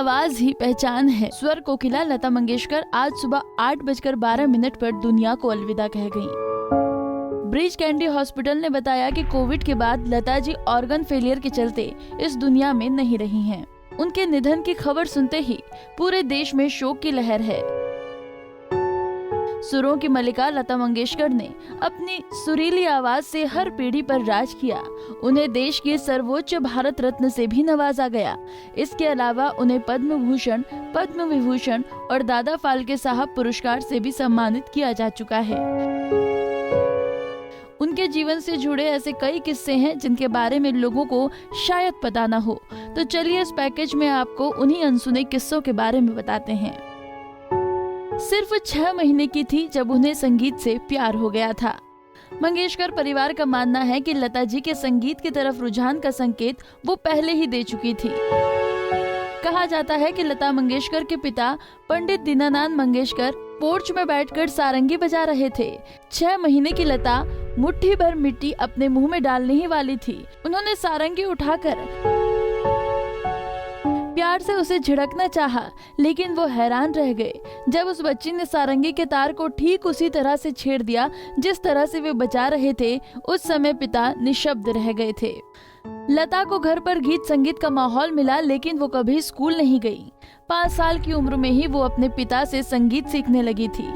आवाज ही पहचान है। स्वर कोकिला लता मंगेशकर आज सुबह 8:12 पर दुनिया को अलविदा कह गयी। ब्रीच कैंडी हॉस्पिटल ने बताया कि कोविड के बाद लता जी ऑर्गन फेलियर के चलते इस दुनिया में नहीं रही हैं। उनके निधन की खबर सुनते ही पूरे देश में शोक की लहर है। सुरों की मलिका लता मंगेशकर ने अपनी सुरीली आवाज से हर पीढ़ी पर राज किया। उन्हें देश के सर्वोच्च भारत रत्न से भी नवाजा गया। इसके अलावा उन्हें पद्म भूषण, पद्म विभूषण और दादा फाल्के साहब पुरस्कार से भी सम्मानित किया जा चुका है। उनके जीवन से जुड़े ऐसे कई किस्से हैं जिनके बारे में लोगों को शायद पता न हो। तो चलिए इस पैकेज में आपको उन्हीं अनसुने किस्सों के बारे में बताते हैं। सिर्फ 6 महीने की थी जब उन्हें संगीत से प्यार हो गया था। मंगेशकर परिवार का मानना है कि लता जी के संगीत की तरफ रुझान का संकेत वो पहले ही दे चुकी थी। कहा जाता है कि लता मंगेशकर के पिता पंडित दीनानाथ मंगेशकर पोर्च में बैठकर सारंगी बजा रहे थे। 6 महीने की लता मुट्ठी भर मिट्टी अपने मुंह में डालने ही वाली थी। उन्होंने सारंगी उठाकर प्यार से उसे झिड़कना चाहा, लेकिन वो हैरान रह गए जब उस बच्ची ने सारंगी के तार को ठीक उसी तरह से छेड़ दिया जिस तरह से वे बजा रहे थे। उस समय पिता निशब्द रह गए थे। लता को घर पर गीत संगीत का माहौल मिला, लेकिन वो कभी स्कूल नहीं गई। 5 साल की उम्र में ही वो अपने पिता से संगीत सीखने लगी थी।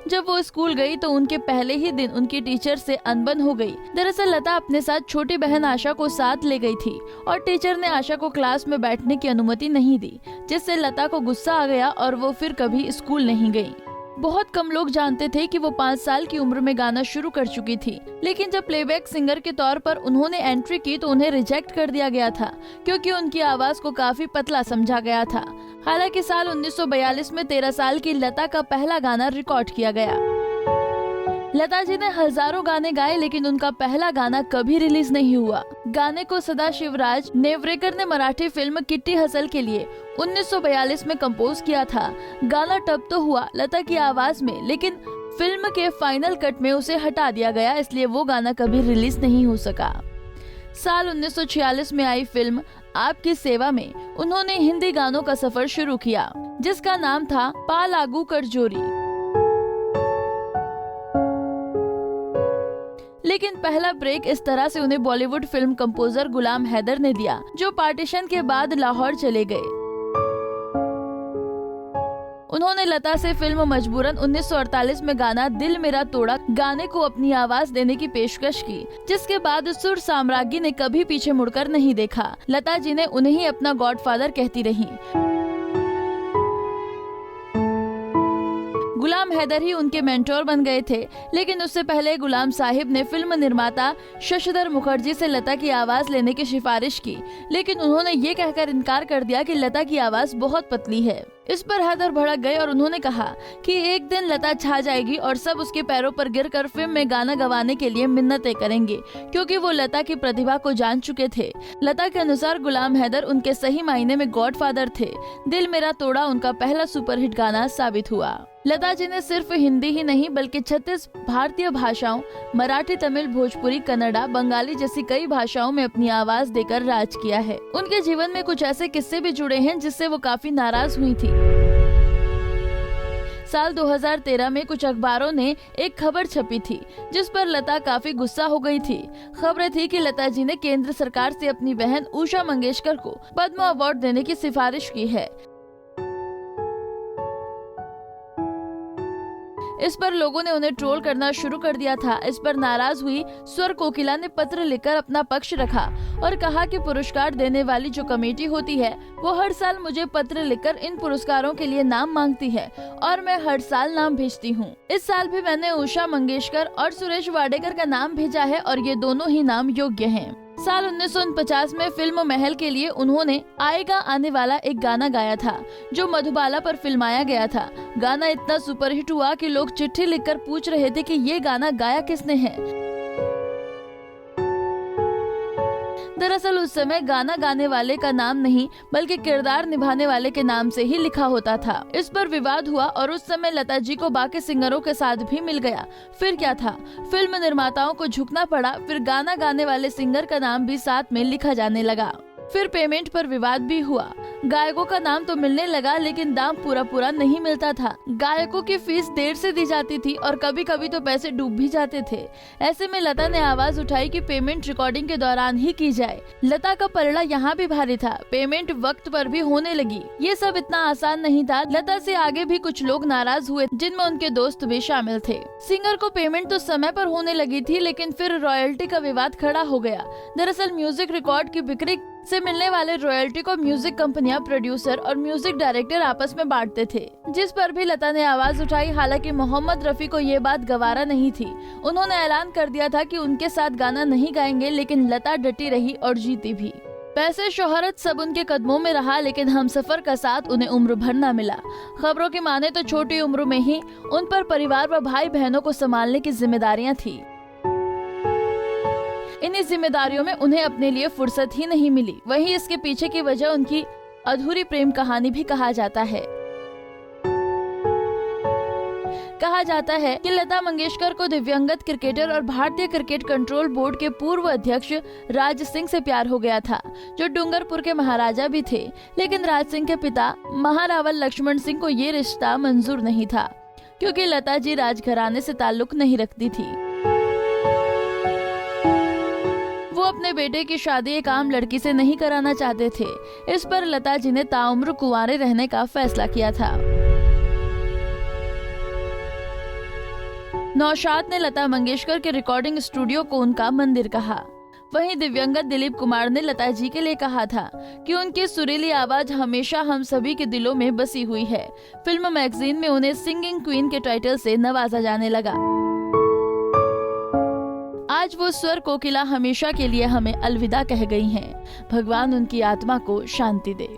जब वो स्कूल गई तो उनके पहले ही दिन उनकी टीचर से अनबन हो गई। दरअसल लता अपने साथ छोटी बहन आशा को साथ ले गई थी और टीचर ने आशा को क्लास में बैठने की अनुमति नहीं दी, जिससे लता को गुस्सा आ गया और वो फिर कभी स्कूल नहीं गई। बहुत कम लोग जानते थे कि वो 5 साल की उम्र में गाना शुरू कर चुकी थी, लेकिन जब प्लेबैक सिंगर के तौर पर उन्होंने एंट्री की तो उन्हें रिजेक्ट कर दिया गया था, क्योंकि उनकी आवाज को काफी पतला समझा गया था। हालांकि साल 1942 में 13 साल की लता का पहला गाना रिकॉर्ड किया गया। लता जी ने हजारों गाने गाए, लेकिन उनका पहला गाना कभी रिलीज नहीं हुआ। गाने को सदाशिवराज नेवरेकर ने मराठी फिल्म किट्टी हसल के लिए 1942 में कंपोज किया था। गाना टब तो हुआ लता की आवाज में, लेकिन फिल्म के फाइनल कट में उसे हटा दिया गया, इसलिए वो गाना कभी रिलीज नहीं हो सका। साल 1946 में आई फिल्म आपकी सेवा में उन्होंने हिंदी गानों का सफर शुरू किया, जिसका नाम था पा लागू कर जोरी। लेकिन पहला ब्रेक इस तरह से उन्हें बॉलीवुड फिल्म कंपोजर गुलाम हैदर ने दिया, जो पार्टीशन के बाद लाहौर चले गए। उन्होंने लता से फिल्म मजबूरन 1948 में गाना दिल मेरा तोड़ा गाने को अपनी आवाज देने की पेशकश की, जिसके बाद सुर साम्राज्ञी ने कभी पीछे मुड़कर नहीं देखा। लता जी ने उन्हें ही अपना गॉडफादर कहती रही। गुलाम हैदर ही उनके मेंटोर बन गए थे, लेकिन उससे पहले गुलाम साहिब ने फिल्म निर्माता शशिधर मुखर्जी से लता की आवाज लेने की सिफारिश की, लेकिन उन्होंने ये कहकर इनकार कर दिया कि लता की आवाज बहुत पतली है। इस पर हैदर भड़क गए और उन्होंने कहा कि एक दिन लता छा जाएगी और सब उसके पैरों पर गिरकर फिल्म में गाना गवाने के लिए मिन्नतें करेंगे, क्योंकि वो लता की प्रतिभा को जान चुके थे। लता के अनुसार गुलाम हैदर उनके सही मायने में गॉडफादर थे। दिल मेरा तोड़ा उनका पहला सुपरहिट गाना साबित हुआ। लता जी ने सिर्फ हिंदी ही नहीं बल्कि 36 भारतीय भाषाओं मराठी, तमिल, भोजपुरी, कन्नड़ा, बंगाली जैसी कई भाषाओं में अपनी आवाज देकर राज किया है। उनके जीवन में कुछ ऐसे किस्से भी जुड़े हैं जिससे वो काफी नाराज हुई थी। साल 2013 में कुछ अखबारों ने एक खबर छपी थी जिस पर लता काफी गुस्सा हो गई थी। खबरें थी कि लता जी ने केंद्र सरकार से अपनी बहन उषा मंगेशकर को पद्म अवार्ड देने की सिफारिश की है। इस पर लोगों ने उन्हें ट्रोल करना शुरू कर दिया था। इस पर नाराज हुई स्वर कोकिला ने पत्र लिखकर अपना पक्ष रखा और कहा कि पुरस्कार देने वाली जो कमेटी होती है वो हर साल मुझे पत्र लिखकर इन पुरस्कारों के लिए नाम मांगती है और मैं हर साल नाम भेजती हूँ। इस साल भी मैंने उषा मंगेशकर और सुरेश वाडेकर का नाम भेजा है और ये दोनों ही नाम योग्य हैं। साल 1949 में फिल्म महल के लिए उन्होंने आएगा आने वाला एक गाना गाया था जो मधुबाला पर फिल्माया गया था। गाना इतना सुपरहिट हुआ कि लोग चिट्ठी लिखकर पूछ रहे थे कि ये गाना गाया किसने है। दरअसल उस समय गाना गाने वाले का नाम नहीं बल्कि किरदार निभाने वाले के नाम से ही लिखा होता था। इस पर विवाद हुआ और उस समय लता जी को बाकी सिंगरों के साथ भी मिल गया। फिर क्या था, फिल्म निर्माताओं को झुकना पड़ा, फिर गाना गाने वाले सिंगर का नाम भी साथ में लिखा जाने लगा। फिर पेमेंट पर विवाद भी हुआ। गायकों का नाम तो मिलने लगा लेकिन दाम पूरा नहीं मिलता था। गायकों की फीस देर से दी जाती थी और कभी कभी तो पैसे डूब भी जाते थे। ऐसे में लता ने आवाज उठाई कि पेमेंट रिकॉर्डिंग के दौरान ही की जाए। लता का पलड़ा यहाँ भी भारी था, पेमेंट वक्त पर भी होने लगी। ये सब इतना आसान नहीं था। लता से आगे भी कुछ लोग नाराज हुए जिनमें उनके दोस्त भी शामिल थे। सिंगर को पेमेंट तो समय पर होने लगी थी लेकिन फिर रॉयल्टी का विवाद खड़ा हो गया। दरअसल म्यूजिक रिकॉर्ड की बिक्री से मिलने वाले रॉयल्टी को म्यूजिक कंपनियां, प्रोड्यूसर और म्यूजिक डायरेक्टर आपस में बांटते थे, जिस पर भी लता ने आवाज उठाई। हालांकि मोहम्मद रफी को ये बात गवारा नहीं थी। उन्होंने ऐलान कर दिया था कि उनके साथ गाना नहीं गाएंगे, लेकिन लता डटी रही और जीती भी। पैसे, शोहरत सब उनके कदमों में रहा लेकिन हमसफर का साथ उन्हें उम्र भर न मिला। खबरों की माने तो छोटी उम्र में ही उन पर परिवार व भाई बहनों को संभालने की जिम्मेदारियां थी। इन्हीं जिम्मेदारियों में उन्हें अपने लिए फुर्सत ही नहीं मिली। वहीं इसके पीछे की वजह उनकी अधूरी प्रेम कहानी भी कहा जाता है। कहा जाता है कि लता मंगेशकर को दिव्यांगत क्रिकेटर और भारतीय क्रिकेट कंट्रोल बोर्ड के पूर्व अध्यक्ष राज सिंह से प्यार हो गया था, जो डूंगरपुर के महाराजा भी थे। लेकिन राज सिंह के पिता महारावल लक्ष्मण सिंह को ये रिश्ता मंजूर नहीं था, क्योंकि लता जी राजघराने से ताल्लुक नहीं रखती थी। वो अपने बेटे की शादी एक आम लड़की से नहीं कराना चाहते थे। इस पर लता जी ने ताउम्र कुंवारे रहने का फैसला किया था। नौशाद ने लता मंगेशकर के रिकॉर्डिंग स्टूडियो को उनका मंदिर कहा। वहीं दिव्यांगत दिलीप कुमार ने लता जी के लिए कहा था कि उनकी सुरीली आवाज हमेशा हम सभी के दिलों में बसी हुई है। फिल्म मैगजीन में उन्हें सिंगिंग क्वीन के टाइटल से नवाजा जाने लगा। आज वो स्वर कोकिला हमेशा के लिए हमें अलविदा कह गई हैं। भगवान उनकी आत्मा को शांति दे।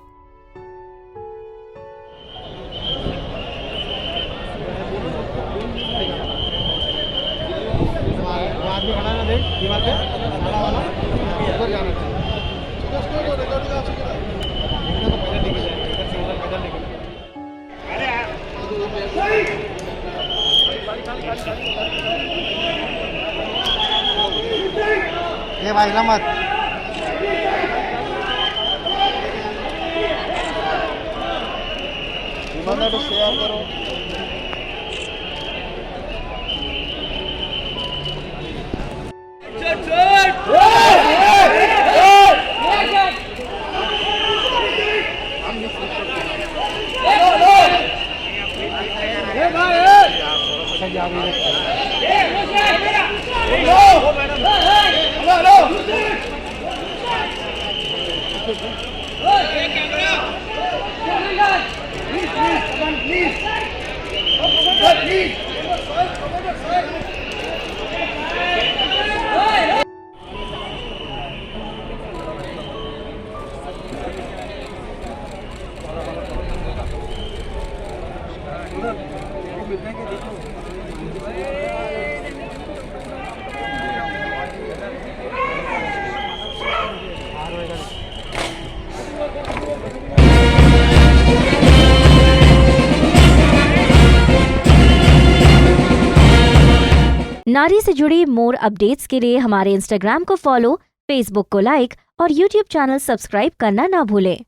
ये भाई मत तो शेयर करो। नारी से जुड़ी मोर अपडेट्स के लिए हमारे इंस्टाग्राम को फॉलो, फेसबुक को लाइक और यूट्यूब चैनल सब्सक्राइब करना ना भूलें।